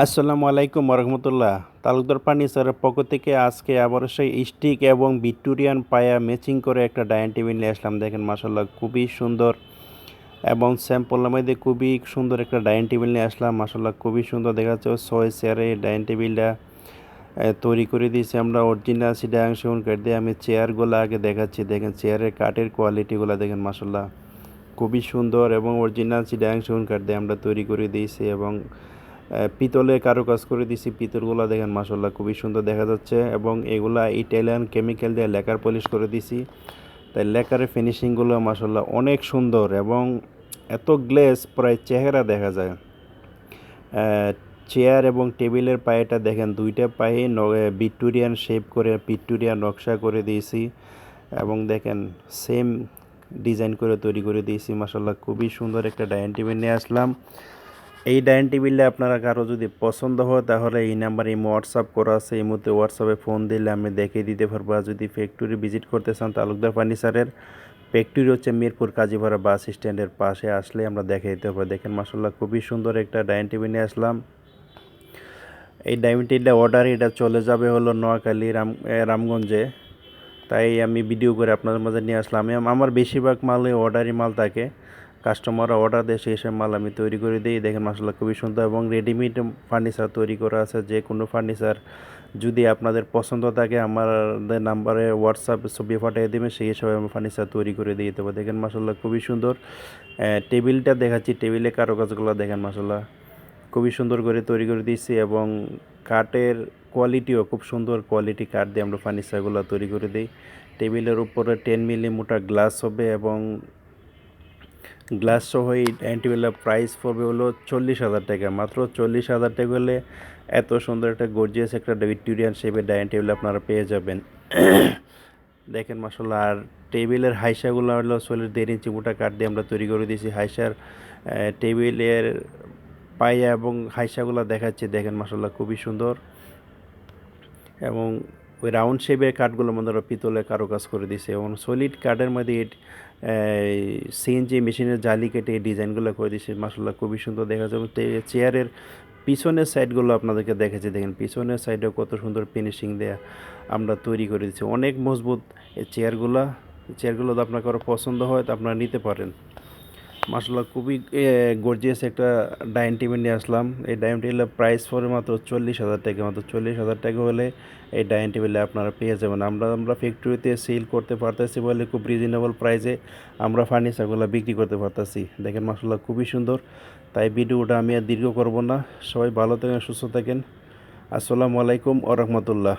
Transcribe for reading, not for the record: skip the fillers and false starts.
আসসালামু আলাইকুম ওরহমতুল্লাহ। তালুকদার ফার্নিচারের পক্ষ থেকে আজকে আবার সেই স্টিক এবং ভিক্টোরিয়ান পায়া ম্যাচিং করে একটা ডাইনিং টেবিল নিয়ে আসলাম। দেখেন মাশাল্লাহ খুবই সুন্দর এবং স্যাম্পলের মধ্যে খুবই সুন্দর একটা ডাইনিং টেবিল নিয়ে আসলাম। মাশাল্লাহ খুবই সুন্দর দেখা যাচ্ছে। 6 চেয়ারে এই ডাইনিং টেবিলটা তৈরি করে দিয়েছি আমরা অরিজিনাল সিডাং সেগুন কাঠ দিয়ে। আমি চেয়ারগুলো আগে দেখাচ্ছি। দেখেন চেয়ারের কাঠের কোয়ালিটিগুলো দেখেন মাশাল্লাহ খুবই সুন্দর এবং অরিজিনাল সিডাং সেগুন কাঠ দিয়ে আমরা তৈরি করে দিয়েছি এবং পিতলে কারুকাজ করে দিছি। পিতলগুলো দেখেন মাশাল্লাহ খুবই সুন্দর দেখা যাচ্ছে এবং এগুলা ইটালিয়ান কেমিক্যাল দিয়ে লেকার পলিশ করে দিছি। তাই লেকারের ফিনিশিংগুলো মাশাল্লাহ অনেক সুন্দর এবং এত গ্লেজ প্রায় চেহারা দেখা যায়। চেয়ার এবং টেবিলের পায়েটা দেখেন, দুইটা পায়ে ভিক্টোরিয়ান শেপ করে ভিক্টোরিয়ান নকশা করে দিয়েছি এবং দেখেন সেম ডিজাইন করে তৈরি করে দিয়েছি। মাশাল্লাহ খুবই সুন্দর একটা ডাইনিং টেবিল নিয়ে আসলাম। এই ডাইনিং টেবিলটা আপনারা কারো যদি পছন্দ হয় তাহলে এই নাম্বারে হোয়াটসঅ্যাপ করা আছে। এই মুহূর্তে হোয়াটসঅ্যাপে ফোন দিলে আমি দেখিয়ে দিতে পারবো। আর যদি ফ্যাক্টরি ভিজিট করতে চান, তালুকদার ফার্নিচারের ফ্যাক্টরি হচ্ছে মিরপুর কাজীপাড়া বাস স্ট্যান্ডের পাশে, আসলে আমরা দেখিয়ে দিতে পারবো। দেখেন মাশাল্লাহ খুবই সুন্দর একটা ডাইনিং টেবিল নিয়ে আসলাম। এই ডাইনিং টেবিলটা অর্ডার এটা চলে যাবে হলো নোয়াখালী রামগঞ্জে। তাই আমি ভিডিও করে আপনাদের মাঝে নিয়ে আসলাম। আমার বেশিরভাগ মালে অর্ডারই মাল থাকে। কাস্টমাররা অর্ডার দেয়, সেই সব মাল আমি তৈরি করে দিই। দেখেন মাশাল্লাহ খুবই সুন্দর এবং রেডিমেড ফার্নিচার তৈরি করা আছে। যে কোনো ফার্নিচার যদি আপনাদের পছন্দ থাকে আমাদের নাম্বারে হোয়াটসঅ্যাপে ছবি পাঠিয়ে দেবেন, সেই হিসাবে আমি ফার্নিচার তৈরি করে দিয়ে দেবো। দেখেন মাশাল্লাহ খুবই সুন্দর। টেবিলটা দেখাচ্ছি, টেবিলে কারুকাজগুলো দেখেন মাশাল্লাহ খুবই সুন্দর করে তৈরি করে দিয়েছি এবং কাঠের কোয়ালিটিও খুব সুন্দর কোয়ালিটি কাঠ দিয়ে আমরা ফার্নিচারগুলো তৈরি করে দিই। টেবিলের উপরে 10 মিলি মোটা গ্লাস হবে এবং গ্লাস সহ এই ডাইনিং টেবিলের প্রাইস পড়বে হলো 40,000 টাকা। মাত্র 40,000 টাকা হলে এত সুন্দর একটা গর্জিয়াস একটা ভিক্টোরিয়ান শেপের ডাইনিং টেবিল আপনারা পেয়ে যাবেন। দেখেন মাশাল্লাহ। আর টেবিলের হাইসাগুলো হলো 1.5 ইঞ্চি মোটা কাঠ দিয়ে আমরা তৈরি করে দিয়েছি। হাইসার টেবিলের পায়া এবং হাইসাগুলো দেখাচ্ছে। দেখেন মাশাল্লাহ খুবই সুন্দর এবং ওই রাউন্ড শেপের কাঠগুলোর মধ্যে ওরা পিতলের কারুকাজ করে দিছে এবং সলিড কাঠের মধ্যে সিএনজি মেশিনের জালি কেটে এই ডিজাইনগুলো করে দিছে। মাশাল্লাহ খুবই সুন্দর দেখা যাবে। চেয়ারের পিছনের সাইডগুলো আপনাদেরকে দেখেছি। দেখেন পিছনের সাইডেও কত সুন্দর ফিনিশিং দেয়া আমরা তৈরি করে দিচ্ছি। অনেক মজবুত এই চেয়ারগুলো তো আপনার কারো পছন্দ হয় তো আপনারা নিতে পারেন। মাশাল্লাহ খুবই গর্জিয়াস একটা ডাইনিং টেবিল নিয়ে আসলাম। এই ডাইনিং টেবিলের প্রাইস পড়ে মাত্র 40,000 টাকা। মাত্র 40,000 টাকা হলে এই ডাইনিং টেবিলে আপনারা পেয়ে যাবেন। আমরা ফ্যাক্টরিতে সেল করতে পারতেছি বলে খুব রিজনেবল প্রাইসে আমরা ফার্নিচারগুলো বিক্রি করতে পারতেছি। দেখেন মাশাল্লাহ খুবই সুন্দর। তাই ভিডিওটা আমি আর দীর্ঘ করব না। সবাই ভালো থাকেন, সুস্থ থাকেন। আসসালামু আলাইকুম ওয়া রাহমাতুল্লাহ।